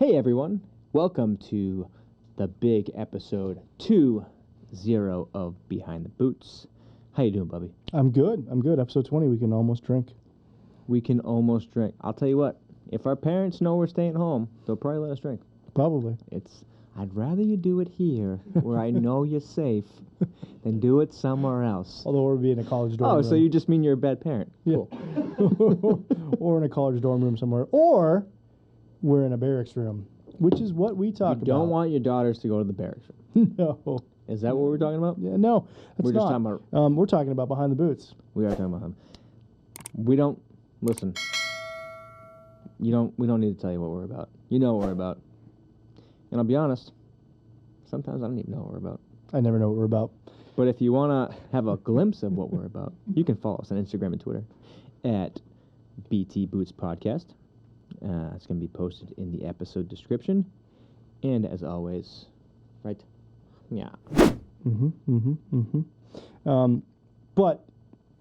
Hey everyone, welcome to the big episode 20 of Behind the Boots. How you doing, Bobby? I'm good. Episode 20, we can almost drink. We can almost drink. I'll tell you what, if our parents know we're staying home, they'll probably let us drink. Probably. I'd rather you do it here, where I know you're safe, than do it somewhere else. Although we're being in a college dorm room. Oh, so you just mean you're a bad parent? Yeah. Cool. Or in a college dorm room somewhere. Or we're in a barracks room, which is what we talk about. You don't want your daughters to go to the barracks room. No. Is that what we're talking about? Yeah, no, that's we're just not. talking about... we're talking about Behind the Boots. We are talking about them. We don't... Listen. We don't need to tell you what we're about. You know what we're about. And I'll be honest, sometimes I don't even know what we're about. I never know what we're about. But if you want to have a glimpse of what we're about, you can follow us on Instagram and Twitter at BT Boots Podcast. It's going to be posted in the episode description. And as always, right? Yeah. But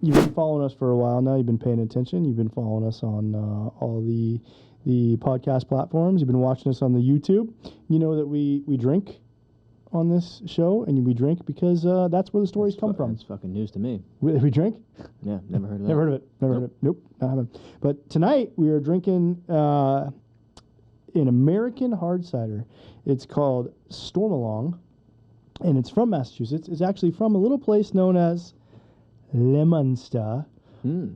you've been following us for a while now. You've been paying attention. You've been following us on all the podcast platforms. You've been watching us on the YouTube. You know that we drink on this show, and we drink because that's where the stories come from. That's fucking news to me. We drink? Yeah, never heard of that. Never heard of it. Never heard of it. Nope, I haven't. But tonight we are drinking an American hard cider. It's called Stormalong, and it's from Massachusetts. It's actually from a little place known as Leominster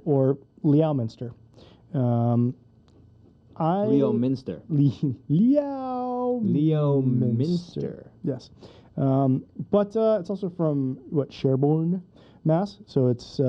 or Leominster. Leominster. Leominster. Yes. But it's also from, Sherborne, Mass. So it's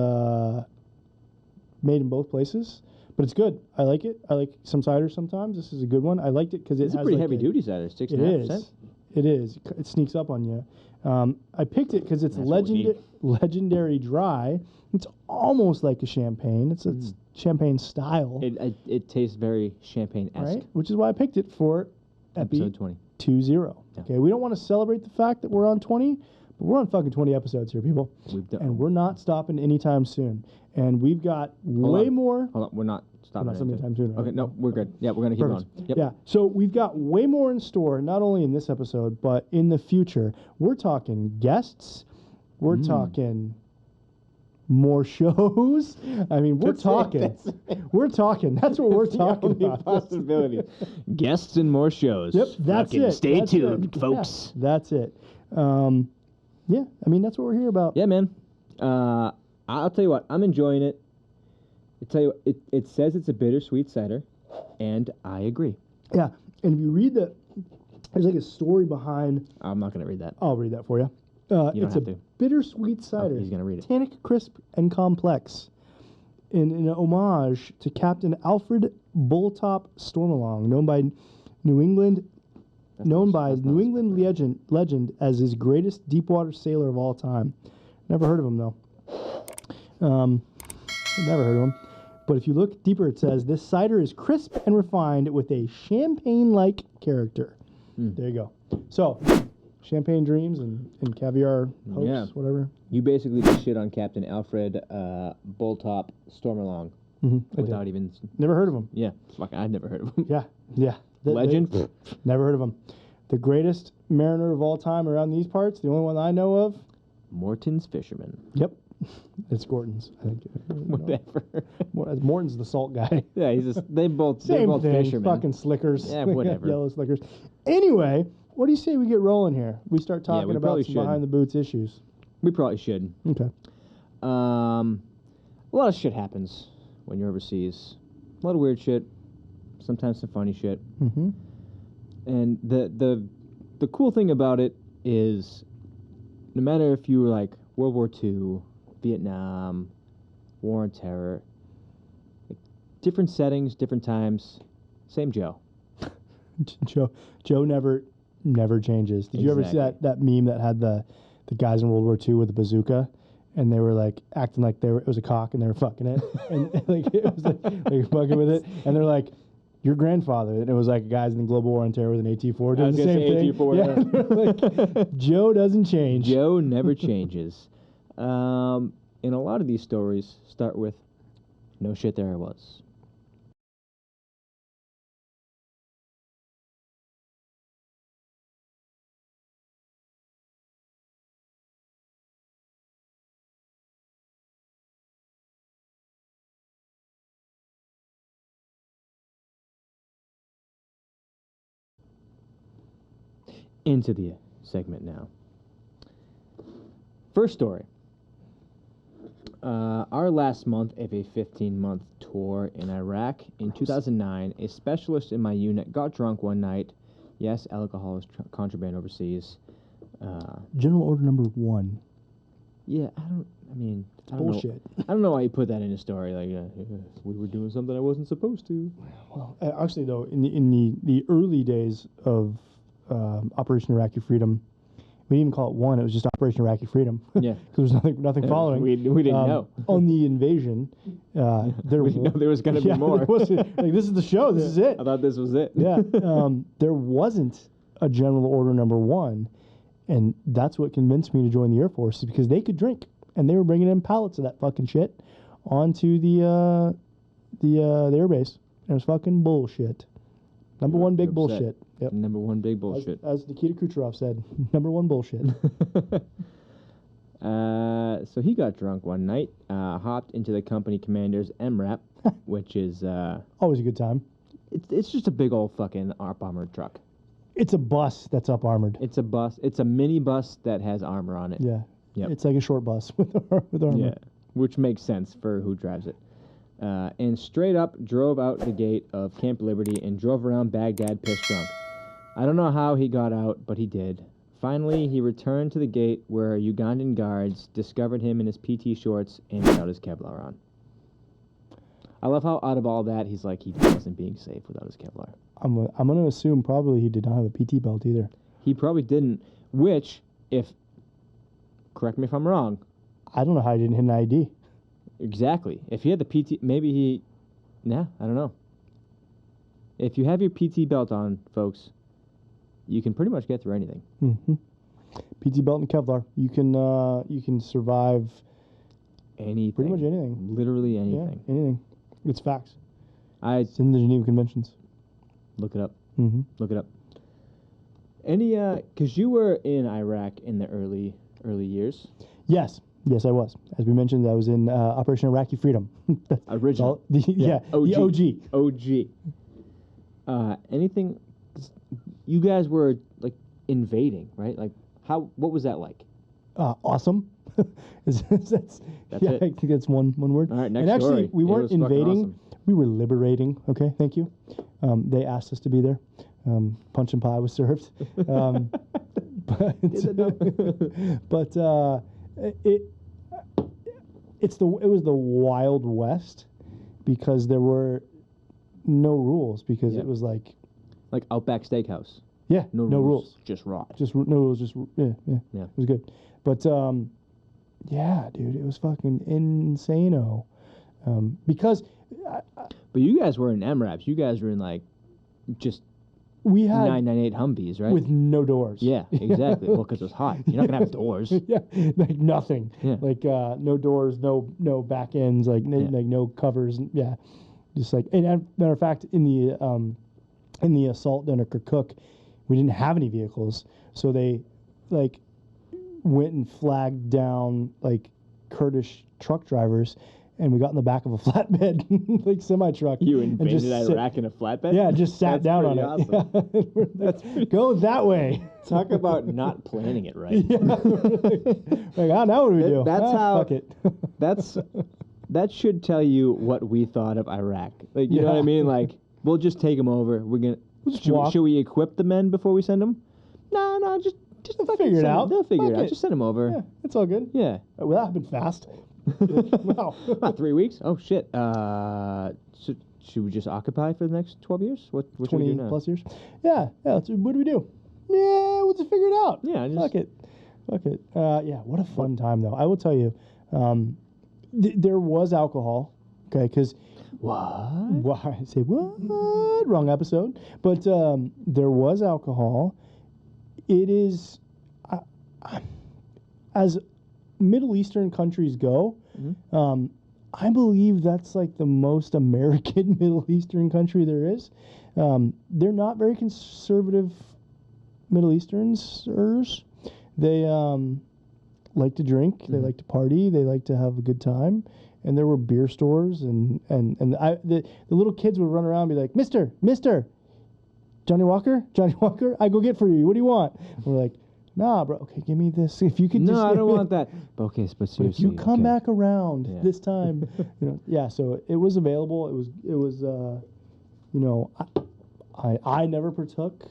made in both places. But it's good. I like it. I like some cider sometimes. This is a good one. I liked it because it has a pretty heavy-duty cider, 6.5%. It is. It sneaks up on you. I picked it because it's legendary dry. It's almost like a champagne. It's champagne style. It tastes very champagne-esque. Right? Which is why I picked it for episode 20. 20. Yeah. Okay, we don't want to celebrate the fact that we're on 20, but we're on fucking 20 episodes here, people. And we're not stopping anytime soon. And we've got way more. Hold on, we're not stopping anytime soon. Right? Okay, no, we're good. Yeah, we're going to keep going. Yep. Yeah, so we've got way more in store, not only in this episode, but in the future. We're talking guests. We're talking more shows. I mean, we're talking. We're talking. That's what we're talking about. Possibility. Guests and more shows. Yep, that's it. Stay tuned, folks. Yeah, that's it. Yeah, I mean, that's what we're here about. Yeah, man. I'll tell you what. I'm enjoying it. It says it's a bittersweet cider, and I agree. Yeah, and if you read there's like a story behind. I'm not going to read that. I'll read that for you. You don't it's have a to. bittersweet cider. He's going to read it. Tannic, crisp, and complex. In an homage to Captain Alfred Bulltop Stormalong, known by New England legend as his greatest deepwater sailor of all time. Never heard of him, though. Never heard of him. But if you look deeper, it says, this cider is crisp and refined with a champagne-like character. There you go. So, champagne dreams and caviar hopes, whatever. You basically just shit on Captain Alfred Bulltop Stormalong without even... Never heard of him. Yeah. Fuck, I'd never heard of him. Yeah. Legend? Never heard of him. The greatest mariner of all time around these parts, the only one I know of. Morton's Fisherman. Yep. It's Gorton's, I think. Whatever. Morton's the salt guy. Yeah, they both thing, fishermen. Fucking slickers. Yeah, whatever. Yellow slickers. Anyway, what do you say we get rolling here? We start talking about some behind the boots issues. We probably should. Okay. A lot of shit happens when you're overseas. A lot of weird shit. Sometimes some funny shit. And the cool thing about it is, no matter if you were like World War II, Vietnam, War on Terror, like, different settings, different times, same Joe. Joe never changes. Did you ever see that meme that had the guys in World War II with the bazooka, and they were like acting like it was a cock and they were fucking it, and like it was like fucking with it, and they're like, your grandfather, and it was like guys in the Global War on Terror with an AT-4 doing the same thing. AT-4, yeah. Like, Joe doesn't change. Joe never changes. And a lot of these stories start with, no shit, there I was. into the segment now. First story. Our last month of a 15-month tour in Iraq in 2009, a specialist in my unit got drunk one night. Yes, alcohol is contraband overseas. General Order Number 1. Yeah, I don't Bullshit. know. I don't know why you put that in a story. Like, we were doing something I wasn't supposed to. Well, actually, though, in the early days of Operation Iraqi Freedom, we didn't even call it one. It was just Operation Iraqi Freedom. Yeah, because there was nothing following. We didn't know. On the invasion, we didn't know there was going to be more. This is the show. This is it. I thought this was it. Yeah. There wasn't a General Order Number 1, and that's what convinced me to join the Air Force, is because they could drink, and they were bringing in pallets of that fucking shit onto the air base. And it was fucking bullshit. Number one big bullshit. Yep. Number one big bullshit. As Nikita Kucherov said, number one bullshit. So he got drunk one night, hopped into the company commander's MRAP, which is... always a good time. It's just a big old fucking armored truck. It's a bus that's up armored. It's a bus. It's a mini bus that has armor on it. Yeah. Yep. It's like a short bus with armor. Yeah, which makes sense for who drives it. And straight up drove out the gate of Camp Liberty and drove around Baghdad pissed drunk. I don't know how he got out, but he did. Finally, he returned to the gate where Ugandan guards discovered him in his PT shorts and without his Kevlar on. I love how out of all that, he's like, he wasn't being safe without his Kevlar. I'm going to assume probably he did not have a PT belt either. He probably didn't, which, correct me if I'm wrong. I don't know how he didn't hit an ID. Exactly. If he had the PT, maybe he... Nah, I don't know. If you have your PT belt on, folks, you can pretty much get through anything. Mm-hmm. PT belt and Kevlar. You can survive... Anything. Pretty much anything. Literally anything. Yeah, anything. It's facts. It's in the Geneva Conventions. Look it up. Mm-hmm. Look it up. Because you were in Iraq in the early years. Yes, I was. As we mentioned, I was in Operation Iraqi Freedom. Original. The OG. Anything? You guys were like invading, right? Like, what was that like? Awesome. That's it. I think that's one word. All right, next and actually, story. we weren't invading. Awesome. We were liberating. Okay, thank you. They asked us to be there. Punch and pie was served. It was the Wild West because there were no rules because it was like Outback Steakhouse. Yeah, no rules. Just raw. No rules. Yeah. It was good. But yeah, dude, it was fucking insano. Because. But you guys were in MRAPs. You guys were in we had 998 Humvees, right? With no doors. Yeah, exactly. Well, because it was hot. You're not gonna have doors. Yeah, like nothing. Yeah. No doors, no back ends, no covers. Yeah, just and matter of fact, in the assault down at Kirkuk, we didn't have any vehicles, so they went and flagged down Kurdish truck drivers. And we got in the back of a flatbed, semi-truck. You invaded Iraq in a flatbed? Yeah, just sat down on awesome. it. Yeah. Go that way. Talk about not planning it right. Yeah. Now what do we do? Fuck it. That should tell you what we thought of Iraq. You know what I mean? We'll just take them over. Should we equip the men before we send them? No, just figure it out. They'll figure it out. Just send them over. Yeah, it's all good. Yeah. Well, that happened fast. Wow. About 3 weeks? Oh, shit. Should we just occupy for the next 12 years? What 20 should we do now? plus years? Yeah. What do we do? Yeah, we'll just figure it out. Yeah, Fuck it. Yeah, what a fun time, though. I will tell you, there was alcohol, okay, because... What? I say, what? Wrong episode. But there was alcohol. It is... as Middle Eastern countries go, I believe that's the most American Middle Eastern country there is. They're not very conservative Middle Easterners. They like to drink, they like to party, they like to have a good time. And there were beer stores, and the little kids would run around and be like, Mister, Johnny Walker, I go get for you. What do you want? And we're like, nah, bro. Okay, give me this. If you could just... No, I don't want that. But okay, but seriously. But if you come back around this time, so it was available. It was I never partook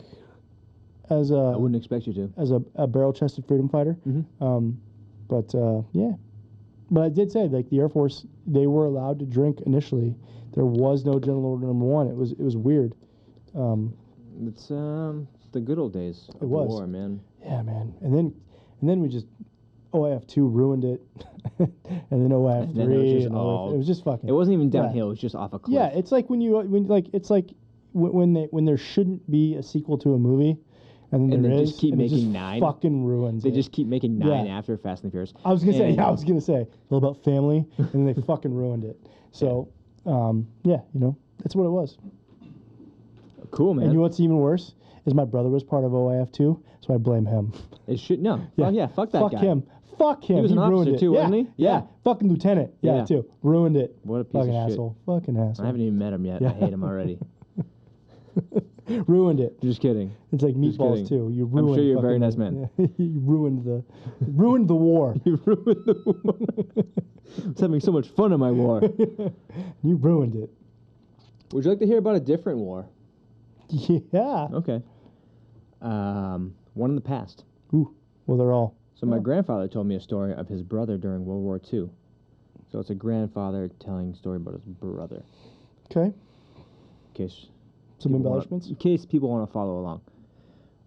as a... I wouldn't expect you to. As a barrel-chested freedom fighter. Mm-hmm. But I did say, like, the Air Force, they were allowed to drink initially. There was no General Order Number 1. It was weird. It's the good old days of war, man. Yeah, man. And then we just OIF 2 ruined it, and then OIF 3. It was just fucking. It wasn't even downhill. It was just off a cliff. Yeah, it's like when there shouldn't be a sequel to a movie, and then they just keep making 9. Fucking ruins. They just keep making 9 after Fast and the Furious. I was gonna say all about family, and then they fucking ruined it. So, that's what it was. Cool, man. And you know what's even worse is my brother was part of OIF 2, so I blame him. It should no. Yeah. Fuck that guy. Fuck him. He was an officer too, wasn't he? Yeah. Fucking lieutenant. Yeah, too. Ruined it. What a piece of asshole. shit. Fucking asshole. I haven't even met him yet. I hate him already. Ruined it. Just kidding. It's like Meatballs too. You ruined. I'm sure you're a very nice man. You ruined the war. You ruined the war. I was having so much fun in my war. You ruined it. Would you like to hear about a different war? Yeah. Okay. One in the past. Ooh. Well, they're all. So my grandfather told me a story of his brother during World War II. So it's a grandfather telling a story about his brother. Okay. In case some embellishments? In case people want to follow along.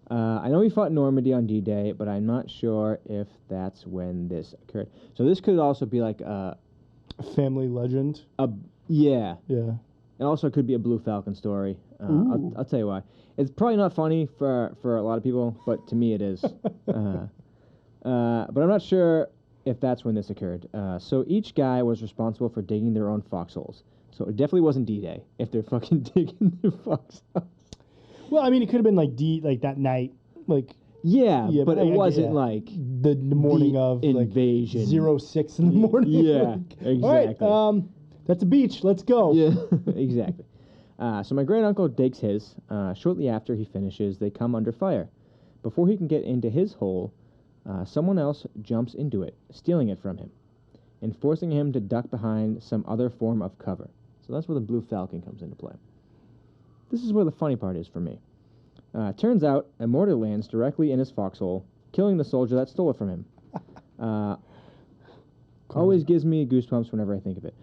I know he fought in Normandy on D-Day, but I'm not sure if that's when this occurred. So this could also be like a family legend. Yeah. Yeah. It also could be a Blue Falcon story. I'll tell you why. It's probably not funny for a lot of people, but to me it is. But I'm not sure if that's when this occurred. So each guy was responsible for digging their own foxholes. So it definitely wasn't D-Day if they're fucking digging their foxholes. Well, I mean, it could have been like that night, like. Yeah, but it wasn't like the morning of invasion. Like 06 in the morning. Yeah, exactly. All right, that's a beach. Let's go. Yeah, exactly. So my great uncle digs his. Shortly after he finishes, they come under fire. Before he can get into his hole, someone else jumps into it, stealing it from him, and forcing him to duck behind some other form of cover. So that's where the Blue Falcon comes into play. This is where the funny part is for me. Turns out a mortar lands directly in his foxhole, killing the soldier that stole it from him. Always gives me goosebumps whenever I think of it.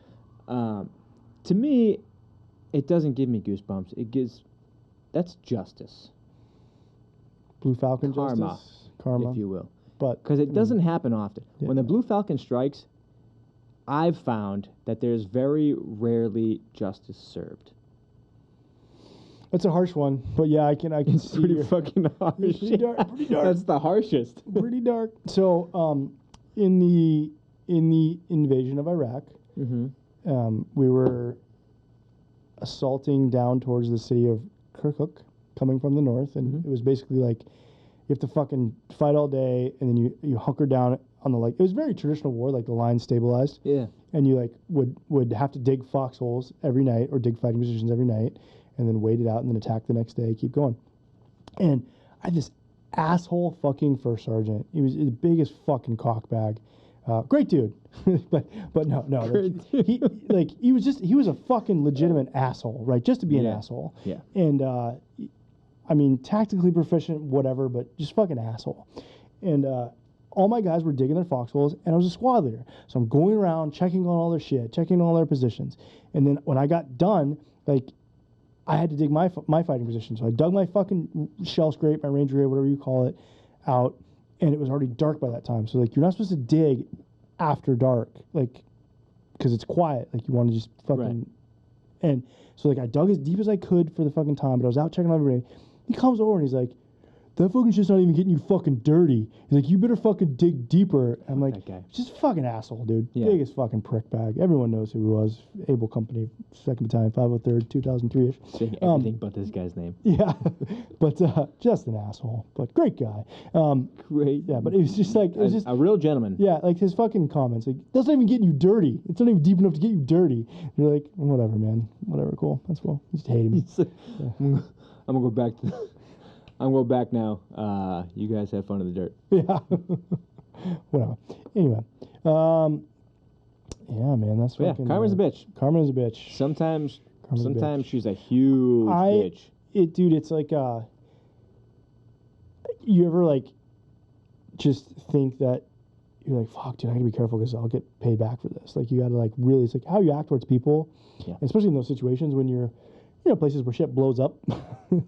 To me, it doesn't give me goosebumps. That's justice. Blue Falcon Karma, Karma, if you will. But because it doesn't happen often. Yeah. When the Blue Falcon strikes, I've found that there's very rarely justice served. That's a harsh one, but yeah, I can see pretty fucking harsh. Pretty dark. That's the harshest. Pretty dark. So, in the invasion of Iraq, we were assaulting down towards the city of Kirkuk, coming from the north, and it was basically like you have to fucking fight all day, and then you hunker down on the it was very traditional war, like the line stabilized. Yeah. And you would have to dig foxholes every night or dig fighting positions every night, and then wait it out and then attack the next day, keep going. And I had this asshole fucking first sergeant. He was the biggest fucking cockbag. Great dude. but no. He was a fucking legitimate asshole, right? Just to be an asshole. Yeah. And I mean, tactically proficient, whatever, but just fucking asshole. And all my guys were digging their foxholes, and I was a squad leader. So I'm going around, checking on all their shit, checking on all their positions. And then when I got done, I had to dig my fighting position. So I dug my fucking shell scrape, my ranger grave, whatever you call it, out, and it was already dark by that time. So you're not supposed to dig after dark, because it's quiet. You want to just fucking. Right. And so I dug as deep as I could for the fucking time, but I was out checking on everybody. He comes over and he's like, that fucking shit's not even getting you fucking dirty. He's like, you better fucking dig deeper. I'm like, that guy. just fucking asshole, dude. Yeah. Biggest fucking prick bag. Everyone knows who he was. Able Company, 2nd Battalion, 503rd, 2003-ish. Saying everything but this guy's name. Yeah, but just an asshole. But great guy. Great. Yeah, but it was just like, it was just a real gentleman. Yeah, like his fucking comments, like, that's not even getting you dirty. It's not even deep enough to get you dirty. And you're like, whatever, man. Whatever, cool. That's cool. You just hate him. Like, yeah. I'm gonna go back to. I'm going back now. You guys have fun in the dirt. Yeah. Whatever. Anyway. Yeah, man, that's fucking... Yeah, Karma's a bitch. Karma is a bitch. Sometimes bitch. she's a huge bitch. Dude, it's like, you ever, like, just think that you're like, fuck, dude, I gotta be careful because I'll get paid back for this. Like, you gotta, like, really... It's like how you act towards people, especially in those situations when you're, places where shit blows up.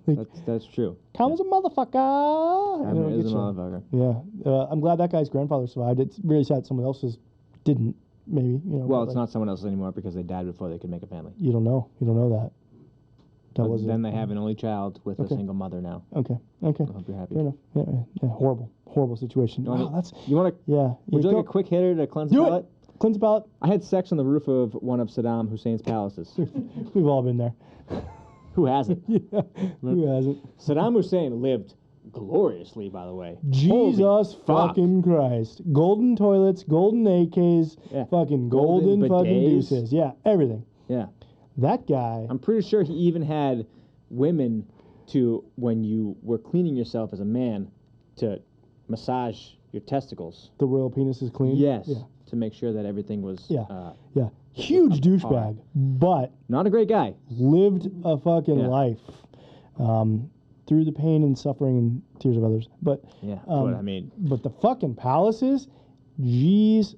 Like, that's true. Karma's a motherfucker. Karma is a motherfucker. Yeah. I'm glad that guy's grandfather survived. It's really sad someone else's didn't, maybe. Well, it's not someone else's anymore because they died before they could make a family. You don't know. You don't know that. Then they have an only child with a single mother now. Okay. I hope you're happy. Fair enough. Yeah. Horrible situation. You want to? Yeah. Would you like a quick hitter to cleanse the palate? Cleanse the palate. I had sex on the roof of one of Saddam Hussein's palaces. We've all been there. Who hasn't? Yeah. Who hasn't? Saddam Hussein lived gloriously, by the way. Jesus fucking Christ. Golden toilets, golden AKs, fucking golden fucking deuces. Yeah, everything. Yeah. That guy. I'm pretty sure he even had women to, when you were cleaning yourself as a man, to massage your testicles. The royal penis is clean? Yes. Yeah. To make sure that everything was... Yeah. Huge douchebag, but... Not a great guy. Lived a fucking life. Through the pain and suffering and tears of others. But... Yeah, what I mean... But the fucking palaces... Jesus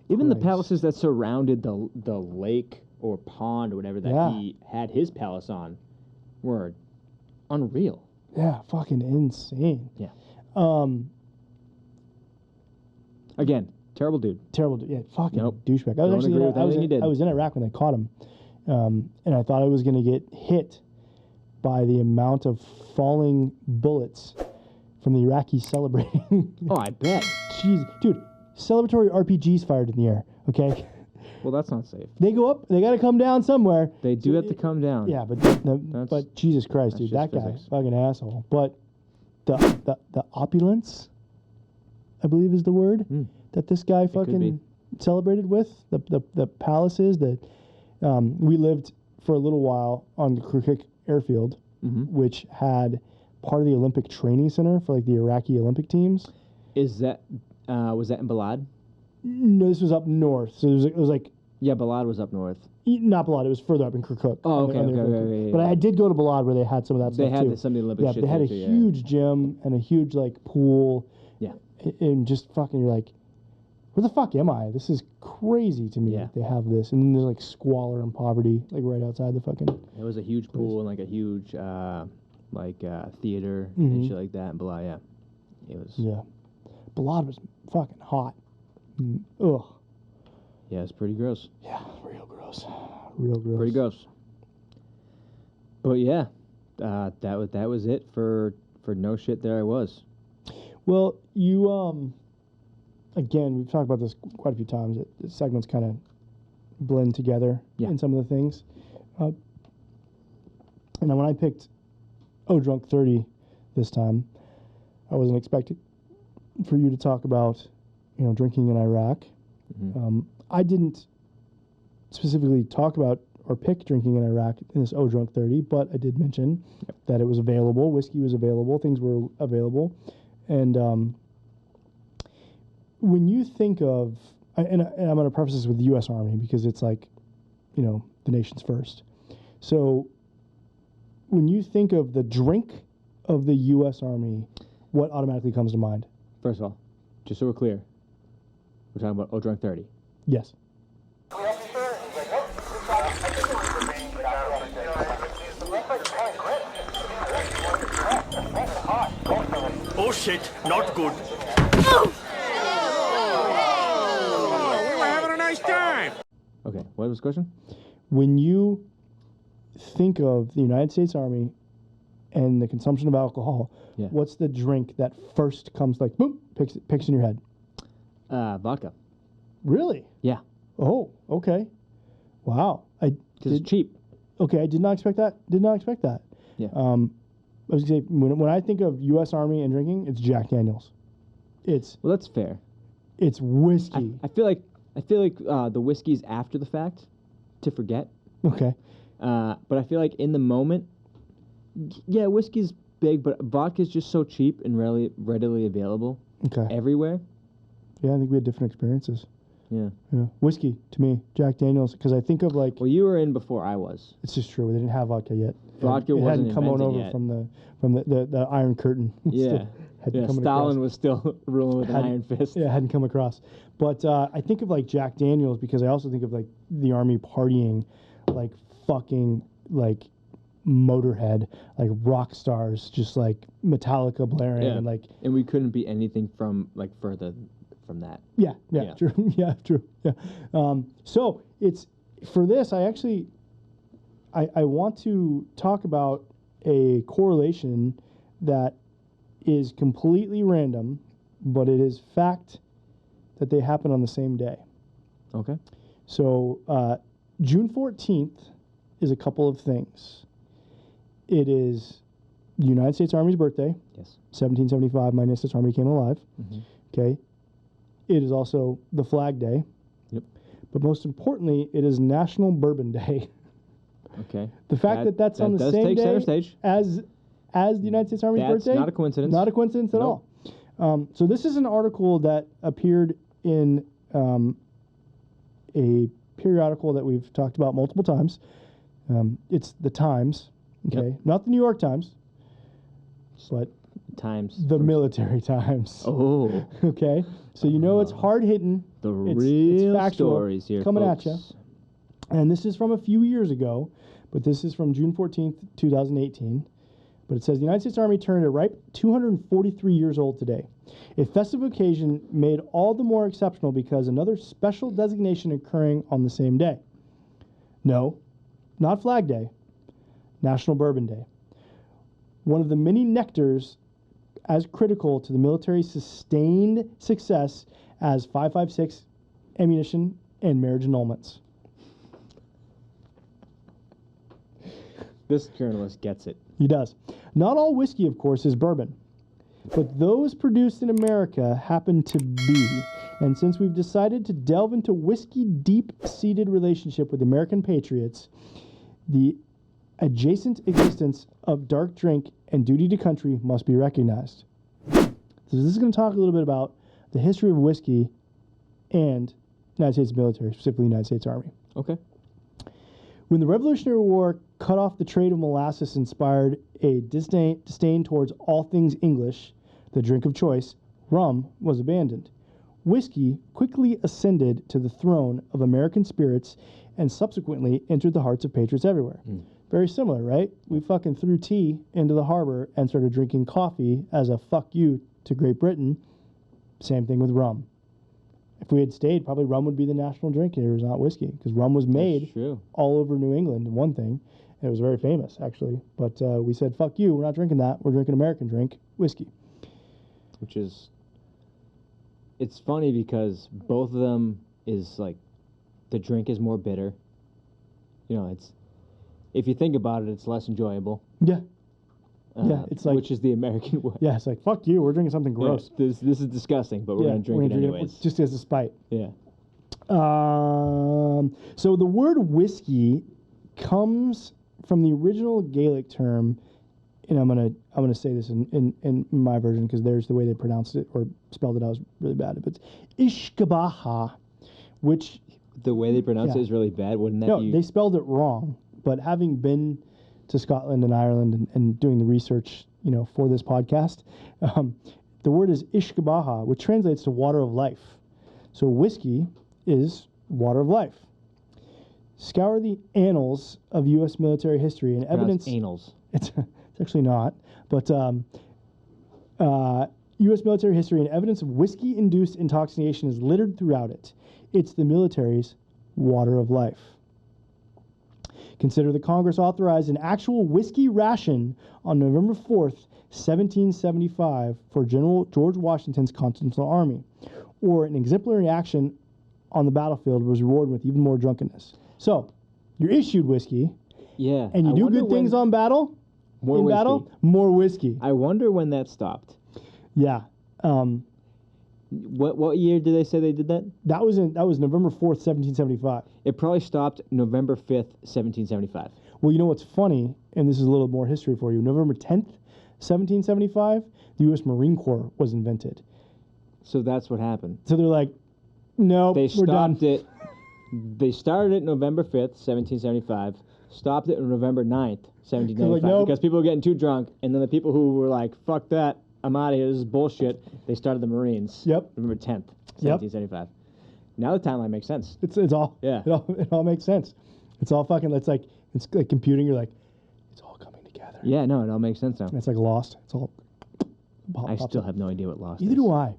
Even Christ. the palaces that surrounded the lake or pond or whatever that he had his palace on were unreal. Yeah, fucking insane. Yeah. Again, terrible dude. Terrible dude. Yeah, fucking douchebag. I was in Iraq when they caught him, and I thought I was going to get hit by the amount of falling bullets from the Iraqis celebrating. Oh, I bet. Jeez, dude, celebratory RPGs fired in the air. Okay. Well, that's not safe. They go up. They got to come down somewhere. They do have to come down. Yeah, but Jesus Christ, dude, that guy, fucking asshole. But the opulence, I believe is the word that this guy fucking celebrated with. The palaces that we lived for a little while on the Kirkuk airfield, which had part of the Olympic training center for like the Iraqi Olympic teams. Is that was that in Balad? No, this was up north. So it was like Balad was up north. Not Balad. It was further up in Kirkuk. Oh, okay. But I did go to Balad where they had some of that stuff too. They had some of the Olympic shit. They had a huge gym and a huge like pool. Yeah. And just fucking, you're like, where the fuck am I? This is crazy to me. Yeah. That they have this, and then there's like squalor and poverty like right outside the fucking. There was a huge pool and like a huge theater and shit like that in Balad. Yeah. It was. Yeah. Balad was fucking hot. Ugh. Yeah, it's pretty gross. Yeah, real gross. Real gross. Pretty gross. But yeah, that was it for no shit. There I was. Well, you again, we've talked about this quite a few times. The segments kind of blend together in some of the things. And when I picked Drunk 30 this time, I wasn't expecting for you to talk about, drinking in Iraq. I didn't specifically talk about or pick drinking in Iraq in this Drunk 30, but I did mention that it was available. Whiskey was available. Things were available. And when you think of, and I'm going to preface this with the U.S. Army because it's like, the nation's first. So when you think of the drink of the U.S. Army, what automatically comes to mind? First of all, just so we're clear, we're talking about Drunk 30. Yes. Oh shit, not good. We were having a nice time. Okay, what was the question? When you think of the United States Army and the consumption of alcohol, what's the drink that first comes like, boom, picks in your head? Vodka. Really? Yeah. Oh, okay. Wow. Because it's cheap. Okay, I did not expect that. Yeah. I was going to say, when I think of U.S. Army and drinking, it's Jack Daniels. Well, that's fair. It's whiskey. I feel like the whiskey's after the fact to forget. Okay. But I feel like in the moment, whiskey's big, but vodka's just so cheap and readily available. Okay. Everywhere. Yeah, I think we had different experiences. Yeah. Whiskey, to me, Jack Daniels, because I think of like... Well, you were in before I was. It's just true. They didn't have vodka yet. Vodka it wasn't hadn't come on over yet. from the Iron Curtain. Stalin was still ruling with an iron fist. Yeah, hadn't come across. But I think of like Jack Daniels because I also think of like the Army partying, like fucking like Motorhead, like rock stars, just like Metallica blaring, and we couldn't be anything from like further from that. Yeah, true. Yeah, true. Yeah. So it's for this. I want to talk about a correlation that is completely random, but it is fact that they happen on the same day. Okay. So June 14th is a couple of things. It is the United States Army's birthday. Yes. 1775, my United States Army came alive. Mm-hmm. Okay. It is also the Flag Day. Yep. But most importantly, it is National Bourbon Day. Okay. The fact that's on the same day center stage. as the United States Army's birthday. That's not a coincidence. Not a coincidence at all. So this is an article that appeared in a periodical that we've talked about multiple times. It's the Times, okay? Yep. Not the New York Times, but the Military Times. Oh. Okay? So you know it's hard-hitting. It's factual, stories here, coming folks. at you. And this is from a few years ago, but this is from June 14th, 2018. But it says, the United States Army turned a ripe 243 years old today. A festive occasion made all the more exceptional because another special designation occurring on the same day. No, not Flag Day, National Bourbon Day. One of the many nectars as critical to the military's sustained success as 5.56 ammunition and marriage annulments. This journalist gets it. He does. Not all whiskey, of course, is bourbon. But those produced in America happen to be. And since we've decided to delve into whiskey deep-seated relationship with American patriots, the adjacent existence of dark drink and duty to country must be recognized. So this is going to talk a little bit about the history of whiskey and United States military, specifically the United States Army. Okay. When the Revolutionary War cut off the trade of molasses, inspired a disdain towards all things English, the drink of choice, rum, was abandoned. Whiskey quickly ascended to the throne of American spirits and subsequently entered the hearts of patriots everywhere. Very similar, right? We fucking threw tea into the harbor and started drinking coffee as a fuck you to Great Britain. Same thing with rum. If we had stayed, probably rum would be the national drink here. It was not whiskey, because rum was made all over New England, one thing. And it was very famous, actually. But we said, fuck you, we're not drinking that. We're drinking American drink, whiskey. Which is... It's funny because both of them is like... The drink is more bitter. You know, it's... If you think about it, it's less enjoyable. Yeah. It's like... Which is the American way. Yeah, it's like, fuck you, we're drinking something gross. Yeah, this is disgusting, but we're going to drink it anyways. Just as a spite. Yeah. So the word whiskey comes from the original Gaelic term, and I'm gonna say this in my version because there's the way they pronounced it or spelled it out was really bad. But it's Ishkabaha, which the way they pronounce it is really bad. Wouldn't that be? No, they spelled it wrong. But having been to Scotland and Ireland and doing the research, for this podcast, the word is Ishkabaha, which translates to water of life. So whiskey is water of life. Scour the annals of U.S. military history and evidence. Annals. It's actually not, but U.S. military history and evidence of whiskey-induced intoxication is littered throughout it. It's the military's water of life. Consider that Congress authorized an actual whiskey ration on November 4th, 1775 for General George Washington's Continental Army, or an exemplary action on the battlefield was rewarded with even more drunkenness. So, you're issued whiskey, and you do good things on battle. More whiskey. Battle, more whiskey. I wonder when that stopped. Yeah. What year did they say they did that? That was November 4th, 1775. It probably stopped November 5th, 1775. Well, you know what's funny, and this is a little more history for you. November 10th, 1775, the U.S. Marine Corps was invented. So that's what happened. So they're like, nope, we're done. They stopped it. They started it November 5th, 1775. Stopped it on November 9th, 1795. Like, nope. Because people were getting too drunk. And then the people who were like, fuck that, I'm out of here, this is bullshit, they started the Marines. Yep. November 10th, 1775. Now the timeline makes sense. It's all, yeah. It all makes sense. It's all fucking, it's like computing, you're like, it's all coming together. Yeah, no, it all makes sense now. It's like Lost. It's all I still have no idea what Lost is. Neither do I.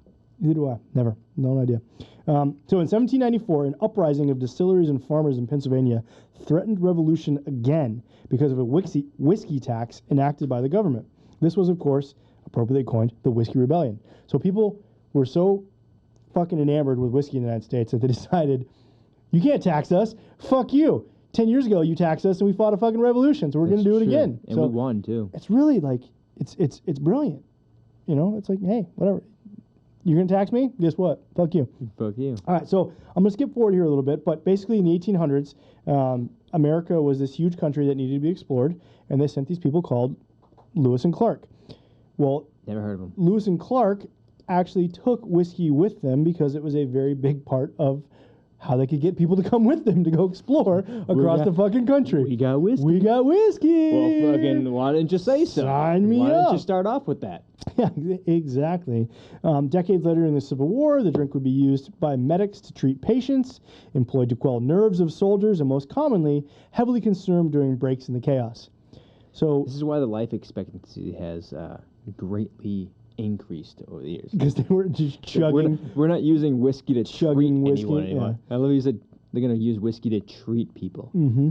Never. No idea. So in 1794, an uprising of distilleries and farmers in Pennsylvania threatened revolution again because of a whiskey tax enacted by the government. This was, of course, appropriately coined the Whiskey Rebellion. So people were so fucking enamored with whiskey in the United States that they decided, you can't tax us. Fuck you. 10 years ago, you taxed us and we fought a fucking revolution, so we're going to do it again. And so we won, too. It's really like, it's brilliant. You know, it's like, hey, whatever. You're going to tax me? Guess what? Fuck you. Fuck you. All right, so I'm going to skip forward here a little bit, but basically in the 1800s, America was this huge country that needed to be explored, and they sent these people called Lewis and Clark. Well, never heard of them. Lewis and Clark actually took whiskey with them because it was a very big part of how they could get people to come with them to go explore across the fucking country. We got whiskey. We got whiskey. Well, fucking, why didn't you say so? Sign me Why up. didn't you start off with that? Yeah, exactly. Decades later in the Civil War, the drink would be used by medics to treat patients, employed to quell nerves of soldiers, and most commonly, heavily consumed during breaks in the chaos. So this is why the life expectancy has greatly increased over the years. Because they were just chugging. We're not using whiskey to treat whiskey, anyone anymore. I love you said they're going to use whiskey to treat people. Mm-hmm.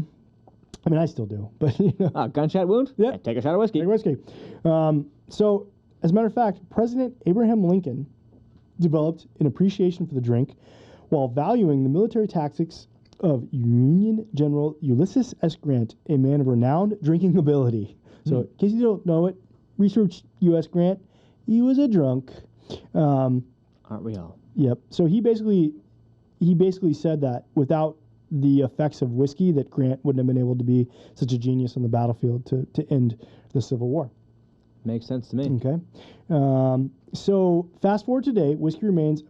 I mean, I still do, but you know. Gunshot wound? Yeah. Take a shot of whiskey. Take whiskey. So, as a matter of fact, President Abraham Lincoln developed an appreciation for the drink while valuing the military tactics of Union General Ulysses S. Grant, a man of renowned drinking ability. So, in case you don't know it, research U.S. Grant. He was a drunk. Aren't we all? Yep. So he basically said that without the effects of whiskey, that Grant wouldn't have been able to be such a genius on the battlefield to end the Civil War. Makes sense to me. Okay. So fast forward today, whiskey remains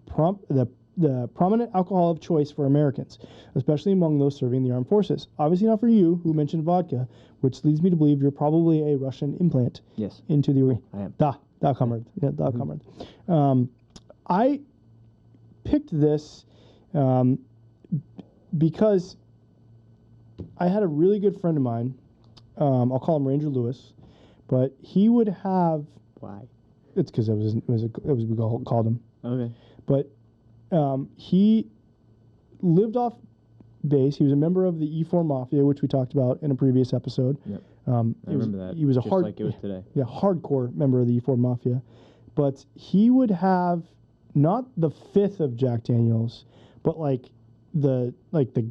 the prominent alcohol of choice for Americans, especially among those serving the armed forces. Obviously not for you, who mentioned vodka, which leads me to believe you're probably a Russian implant. Yes. Into the... I am. Da comrade. Yeah, da comrade. I picked this because I had a really good friend of mine. I'll call him Ranger Lewis, but he would have. Why? It's because we called him. Okay. But he lived off base. He was a member of the E4 Mafia, which we talked about in a previous episode. Yep. I remember that. He was just like it was today. Yeah, hardcore member of the E4 Mafia. But he would have not the fifth of Jack Daniels, but like the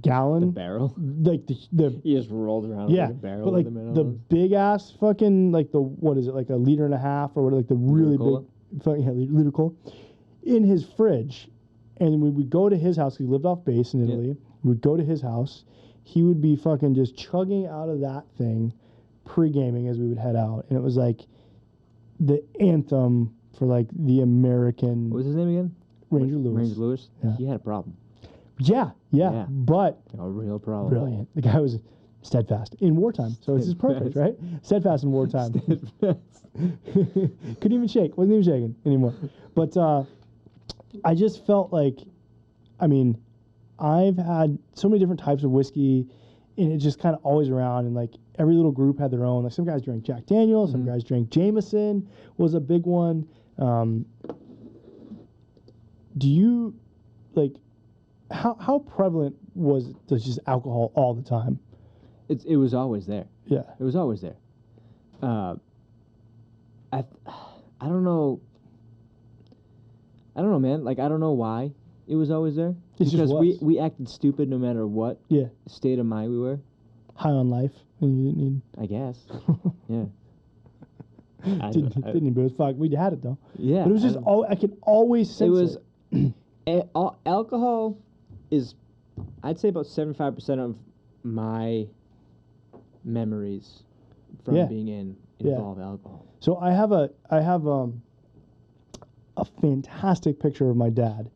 gallon. The barrel? Like the he just rolled around with like a barrel. But like the big ass fucking, like the, what is it, like a liter and a half or what, like the really big fucking liter cola in his fridge. And we would go to his house, 'cause he lived off base in Italy. Yep. We would go to his house. He would be fucking just chugging out of that thing pre-gaming as we would head out. And it was like the anthem for like the American... What was his name again? Ranger Lewis. Ranger Lewis? Yeah. He had a problem. Yeah. But... A real problem. Brilliant. The guy was steadfast in wartime. So this is perfect, right? Steadfast in wartime. Couldn't even shake. Wasn't even shaking anymore. But I just felt like... I mean... I've had so many different types of whiskey, and it's just kind of always around, and like every little group had their own. Like some guys drank Jack Daniels, some guys drank Jameson was a big one. Do you, like, how prevalent was just alcohol all the time? It was always there. Yeah. It was always there. I don't know. I don't know, man. Like, I don't know why it was always there. It just Because was. we acted stupid no matter what Yeah. state of mind we were. High on life, and you didn't need. I guess. Yeah. Didn't need booze. Fuck, we had it though. Yeah. But it was just I could always sense it was alcohol is, I'd say, about 75% of my memories from being involved with alcohol. So I have a fantastic picture of my dad,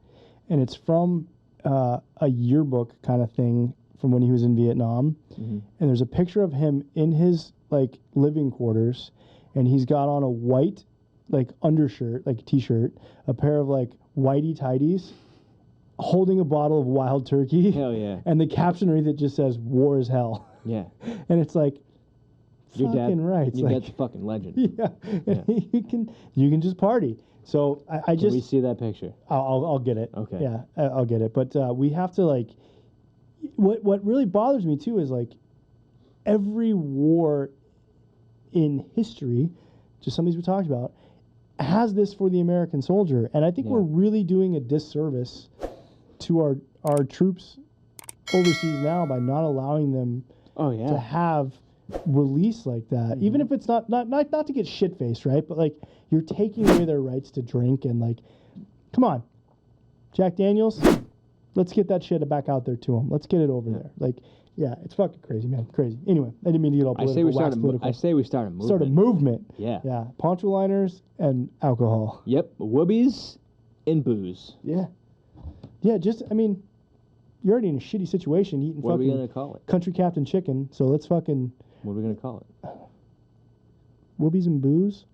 and it's from a yearbook kind of thing from when he was in Vietnam. Mm-hmm. And there's a picture of him in his like living quarters, and he's got on a white like undershirt, like t-shirt, a pair of like whitey tighties, holding a bottle of Wild Turkey. Hell yeah. And the caption underneath it just says "War is hell." Yeah. And it's like, Your fucking dad, right. Your like, dad's a fucking legend. Yeah. You can just party. So I Can just we see that picture? I'll get it. Okay. Yeah, I'll get it. But we have to like. What really bothers me too is like every war in history, just some of these we talked about, has this for the American soldier, and I think we're really doing a disservice to our troops overseas now by not allowing them to have release like that, even if it's not to get shit faced, right? But like you're taking away their rights to drink, and like, come on, Jack Daniels, let's get that shit back out there to them. Let's get it over there. Like, yeah, it's fucking crazy, man, crazy. Anyway, I didn't mean to get all political. I say we start a movement. Start a movement. Yeah. Yeah. Poncho liners and alcohol. Yep. Whoobies and booze. Yeah. Yeah. Just, I mean, you're already in a shitty situation eating What are we fucking gonna call it? country captain chicken. So let's fucking What are we gonna call it? whoobies and booze.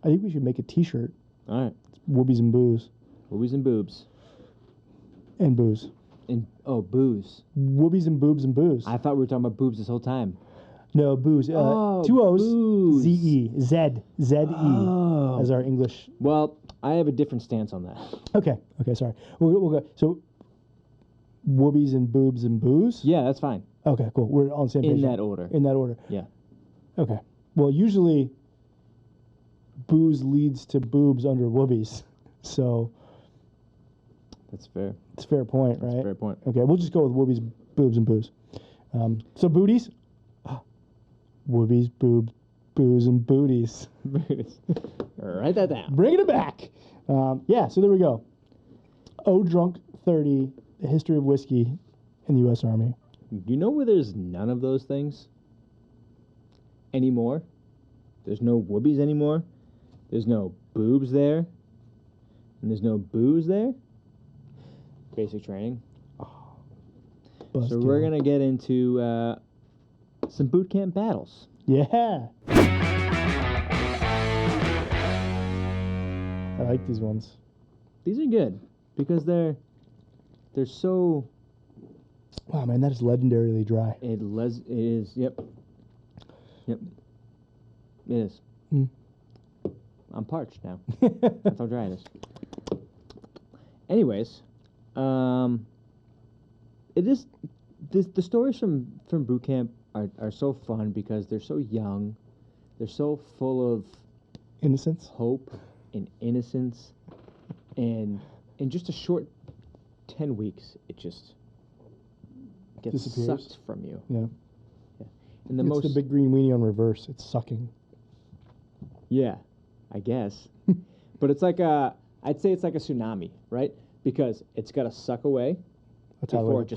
I think we should make a T-shirt. All right. It's whoobies and booze Whoobies and boobs. and booze. And booze. Whoobies and boobs and booze. I thought we were talking about boobs this whole time. No, booze. Two O's. Booze. Z-E. Z-E. Oh. As our English. Well, I have a different stance on that. Okay, sorry. We'll go. So, whoobies and boobs and booze? Yeah, that's fine. Okay, cool. We're on the same page. In that order. In that order. Yeah. Okay. Well, usually, booze leads to boobs under whoobies. So, That's fair. it's a fair point, right? That's a fair point. Okay, we'll just go with whoobies, boobs, and booze. So, booties? Whoobies, boobs, booze, and booties. Write that down. Bringing it back. Yeah, so there we go. Oh, Drunk 30, the history of whiskey in the U.S. Army. You know where there's none of those things anymore? There's no whoobies anymore. There's no boobs there. And there's no booze there. Basic training. So we're going to get into some boot camp battles. Yeah. I like these ones. These are good because they're so... Wow, man, that is legendarily dry. It is, yep. Yep. It is. Mm. I'm parched now. That's how dry it is. Anyways, it is... The stories from boot camp are so fun because they're so young. They're so full of... Innocence? Hope and innocence. And in just a short 10 weeks, it just... gets Disappears. sucked from you. Yeah. And It's the big green weenie on reverse. It's sucking. Yeah, I guess. But it's like I'd say it's like a tsunami, right? Because it's got to suck away. That's how before it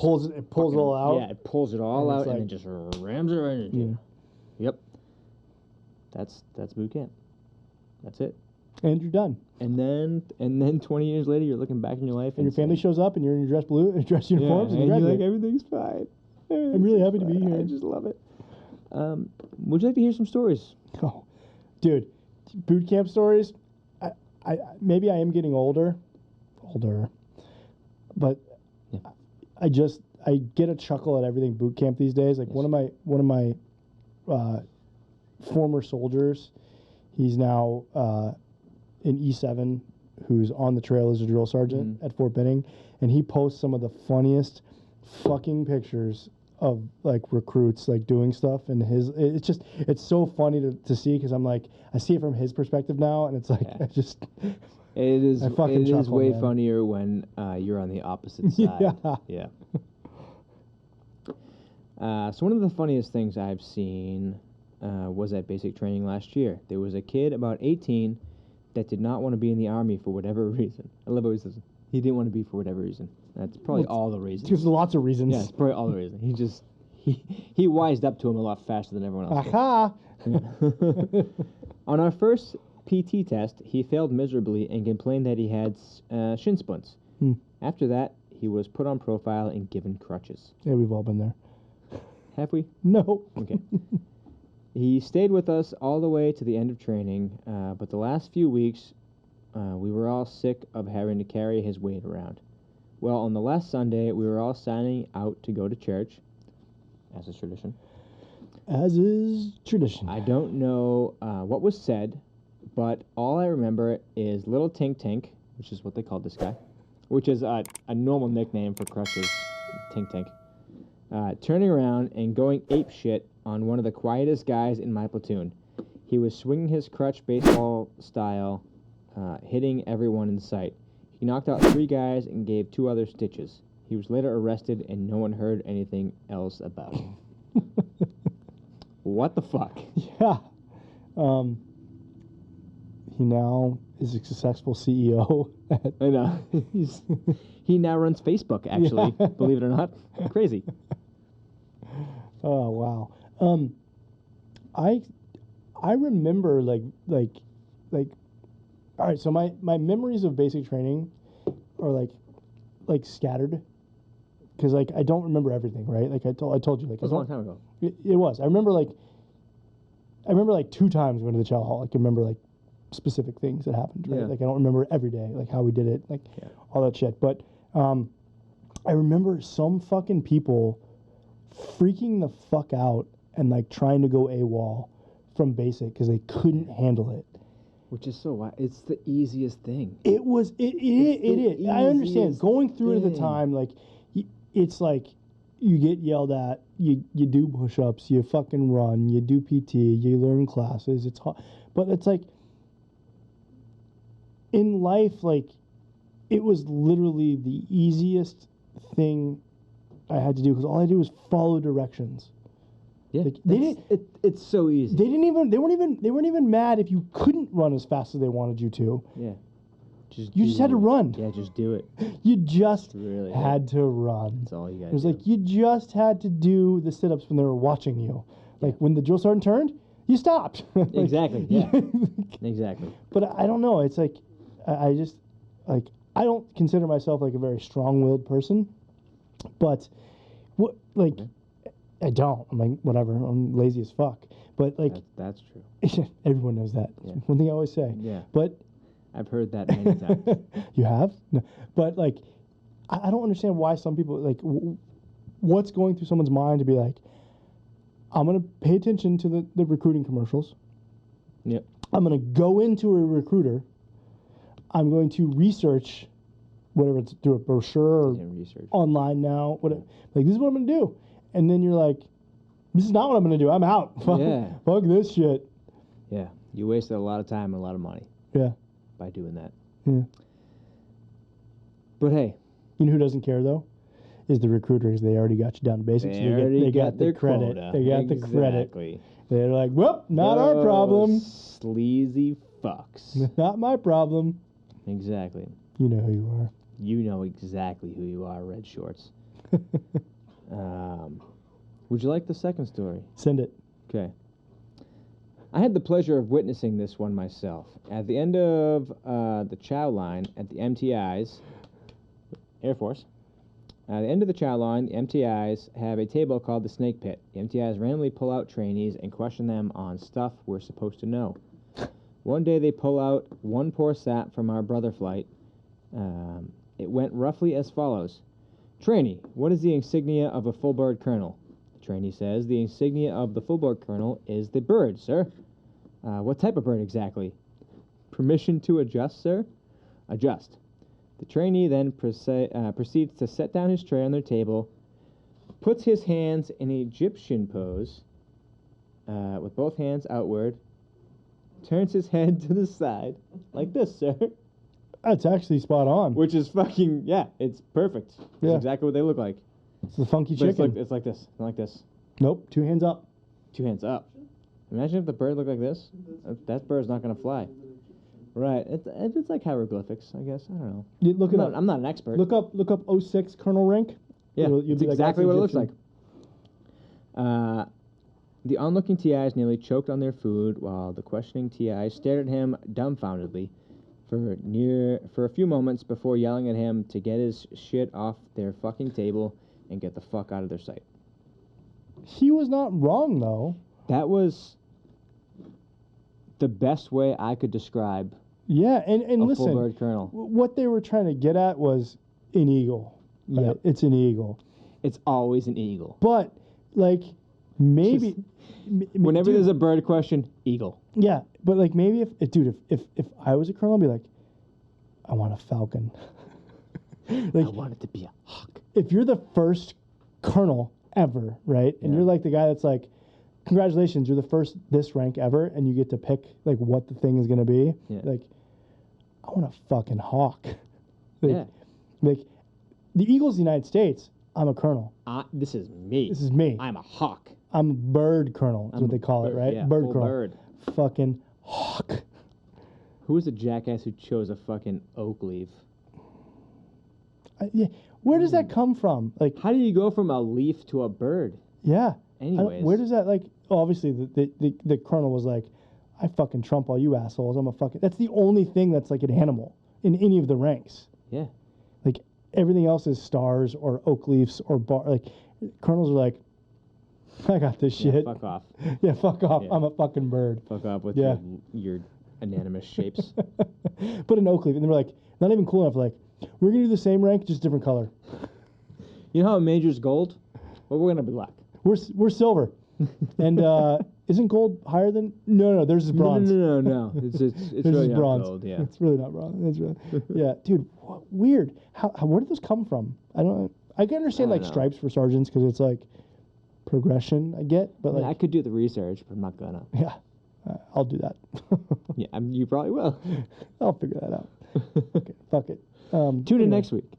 pulls it all out. Yeah, it pulls it all And out it's and like- then just rams it right into you. Yep. That's boot camp. That's it. And you're done. And then 20 years later, you're looking back in your life And your family saying, shows up and you're in your dress uniforms and and you you're graduate. like, everything's fine. I'm really happy to be here. I just love it. Would you like to hear some stories? Oh, dude, boot camp stories. I maybe I am getting older, but Yeah. I get a chuckle at everything boot camp these days. Like Yes. one of my former soldiers, he's now in E7, who's on the trail as a drill sergeant at Fort Benning, and he posts some of the funniest fucking pictures like recruits like doing stuff, and it's so funny to see, because I'm like, I see it from his perspective now, and it's like I just it is way man. funnier when you're on the opposite side. Yeah. So one of the funniest things I've seen was at basic training last year. There was a kid about 18 that did not want to be in the Army for whatever reason. I love how he says he didn't want to be for whatever reason. That's probably all the reasons. There's lots of reasons. Yeah, it's probably all the reasons. He wised up to him a lot faster than everyone else. Aha! On our first PT test, he failed miserably and complained that he had shin splints. After that, he was put on profile and given crutches. Yeah, we've all been there. Have we? No. Okay. He stayed with us all the way to the end of training, but the last few weeks, we were all sick of having to carry his weight around. Well, on the last Sunday, we were all signing out to go to church, as is tradition. As is tradition. I don't know what was said, but all I remember is Little Tink Tink, which is what they called this guy, which is a normal nickname for crutches, Tink Tink, turning around and going ape shit on one of the quietest guys in my platoon. He was swinging his crutch baseball style, hitting everyone in sight. He knocked out 3 guys and gave 2 others stitches. He was later arrested, and no one heard anything else about him. What the fuck? Yeah. He now is a successful CEO. I know. He now runs Facebook, actually, believe it or not. Crazy. Oh, wow. I remember like all right, so my memories of basic training are like scattered, because like I don't remember everything, right? Like I told you, like it was a long time ago. It was. I remember like 2 times going to the chow hall. Like I remember like specific things that happened, right? Yeah. Like I don't remember every day, like how we did it, like all that shit. But I remember some fucking people freaking the fuck out and like trying to go AWOL from basic because they couldn't handle it. Which is so wild. It's the easiest thing. It is. I understand. Going through it at the time, like, it's like you get yelled at, you do push-ups, you fucking run, you do PT, you learn classes. It's hard. But it's like, in life, like, it was literally the easiest thing I had to do, because all I did was follow directions. Yeah, like, they didn't. It's so easy. They weren't even mad if you couldn't run as fast as they wanted you to. Yeah, you just had to run. Yeah, just do it. You just really had to run. That's all you got. It was like you just had to do the sit-ups when they were watching you. Like when the drill sergeant turned, you stopped. Like, exactly. Yeah. Exactly. But I don't know. It's like I just like I don't consider myself like a very strong-willed person, but what like. Okay. I don't. I'm like, whatever. I'm lazy as fuck. But like, that's true. Everyone knows that. Yeah. One thing I always say. Yeah. But I've heard that many times. You have? No. But like, I don't understand why some people like. What's going through someone's mind to be like, I'm gonna pay attention to the recruiting commercials. Yep. I'm gonna go into a recruiter. I'm going to research, whatever it's through a brochure or online now. Whatever. Like, this is what I'm gonna do. And then you're like, this is not what I'm going to do. I'm out. Fuck this shit. Yeah. You wasted a lot of time and a lot of money. Yeah. By doing that. Yeah. But hey. You know who doesn't care, though? Is the recruiters. They already got you down to basics. They got the credit. Quota. They got the credit. They're like, well, not our problem. Sleazy fucks. Not my problem. Exactly. You know who you are. You know exactly who you are, Red Shorts. Would you like the second story? Send it. Okay. I had the pleasure of witnessing this one myself. At the end of the chow line at the MTIs, Air Force, at the end of the chow line, the MTIs have a table called the Snake Pit. The MTIs randomly pull out trainees and question them on stuff we're supposed to know. One day they pull out one poor sap from our brother flight. It went roughly as follows. Trainee, what is the insignia of a full bird colonel? The trainee says, the insignia of the full bird colonel is the bird, sir. What type of bird exactly? Permission to adjust, sir? Adjust. The trainee then proceeds to set down his tray on their table, puts his hands in an Egyptian pose, with both hands outward, turns his head to the side, like this, sir. That's actually spot on. Which is fucking, yeah, it's perfect. Yeah. It's exactly what they look like. It's the funky But chicken. it's like this, like this. Nope, 2 hands up. 2 hands up. Imagine if the bird looked like this. That bird's not going to fly. Right. It's like hieroglyphics, I guess. I don't know. Look it up. I'm not an expert. Look up 06 Colonel rank. Yeah, You'll it's be like, exactly that's what it looks like. Egyptian. The onlooking TIs nearly choked on their food while the questioning TIs stared at him dumbfoundedly for a few moments before yelling at him to get his shit off their fucking table and get the fuck out of their sight. He was not wrong, though. That was the best way I could describe Yeah, and a listen, full bird colonel. What they were trying to get at was an eagle. Right? Yep. It's an eagle. It's always an eagle. But, like, maybe... Whenever there's a bird question, eagle. Yeah, but, like, maybe if I was a colonel, I'd be like, I want a falcon. Like, I want it to be a hawk. if you're the first colonel ever, right, and Yeah. you're like the guy that's like, congratulations, you're the first this rank ever, and you get to pick like what the thing is gonna be. Yeah. Like, I want a fucking hawk. Like, Yeah. Like, the Eagles of the United States. I'm a colonel. This is me. This is me. I'm a hawk. I'm a bird colonel. Is I'm what they a call it, bird, right? yeah, bird full colonel. bird. Fucking hawk. Who was the jackass who chose a fucking oak leaf? Yeah. Where does that come from? Like, How do you go from a leaf to a bird? yeah. Anyways. Where does that, like, obviously the colonel was like, I fucking trump all you assholes. I'm a fucking, that's the only thing that's like an animal in any of the ranks. Yeah. Like, everything else is stars or oak leaves or like, colonels are like, I got this Yeah, shit. fuck off. Yeah, fuck off. Yeah. I'm a fucking bird. Fuck off with Yeah. your anonymous shapes. Put an oak leaf. And they were like, not even cool enough. Like, we're going to do the same rank, just different color. You know how a major's gold? Well, we're going to be black. We're silver. And isn't gold higher than? No, theirs is bronze. No. It's This really is not bronze. gold, yeah. It's really not bronze. It's really, yeah, dude. Weird. How where did those come from? I don't. I can understand I like don't know. stripes for sergeants because it's like progression. I get, but I mean, like I could do the research, but I'm not gonna. yeah, I'll do that. Yeah, you probably will. I'll figure that out. Okay, fuck it. Tune in anyway. next week.